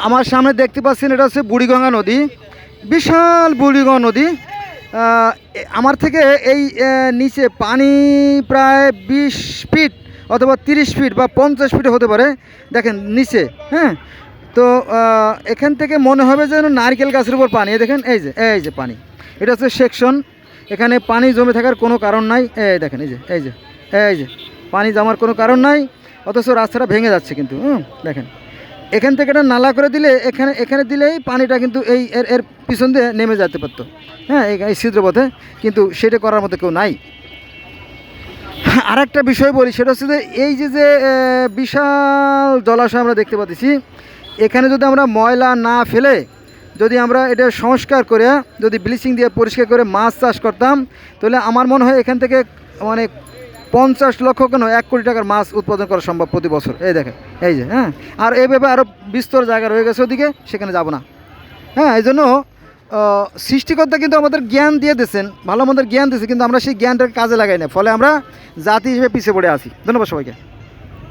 আমার সামনে দেখতে পাচ্ছেন এটা হচ্ছে বুড়িগঙ্গা নদী, বিশাল বুড়িগঙ্গা নদী। আমার থেকে এই নিচে পানি প্রায় 20 ফিট অথবা 30 ফিট বা 50 ফিট হতে পারে। দেখেন নিচে, হ্যাঁ। তো এখান থেকে মনে হবে যেন নারকেল গাছের উপর পানি। দেখেন এই যে পানি, এটা হচ্ছে সেকশন। এখানে পানি জমে থাকার কোনো কারণ নাই। এই দেখেন এই যে পানি জমার কোনো কারণ নাই, অথচ রাস্তাটা ভেঙে যাচ্ছে কিন্তু। দেখেন এখান থেকে এটা নালা করে দিলে এখানে দিলেই পানিটা কিন্তু এর পিছন দিয়ে নেমে যেতে পারতো, হ্যাঁ, এই ছিদ্রপথে, কিন্তু সেটা করার মতো কেউ নাই। আর একটা বিষয় বলি, সেটা হচ্ছে যে এই যে বিশাল জলাশয় আমরা দেখতে পাচ্ছি, এখানে যদি আমরা ময়লা না ফেলে যদি আমরা এটা সংস্কার করে যদি ব্লিচিং দিয়ে পরিষ্কার করে মাছ চাষ করতাম, তাহলে আমার মনে হয় এখান থেকে মানে 50 লক্ষ কেন 1 কোটি টাকার মাছ উৎপাদন করা সম্ভব প্রতি বছর। এই দেখেন এই যে, হ্যাঁ। আর এইভাবে আরও বিস্তর জায়গা রয়ে গেছে ওদিকে, সেখানে যাব না। হ্যাঁ, এই জন্য সৃষ্টিকর্তা কিন্তু আমাদের জ্ঞান দিয়ে দিয়েছেন, ভালো আমাদের জ্ঞান দিয়েছে, কিন্তু আমরা সেই জ্ঞানটাকে কাজে লাগাই না, ফলে আমরা জাতি হিসেবে পিছিয়ে পড়ে আছি। ধন্যবাদ সবাইকে।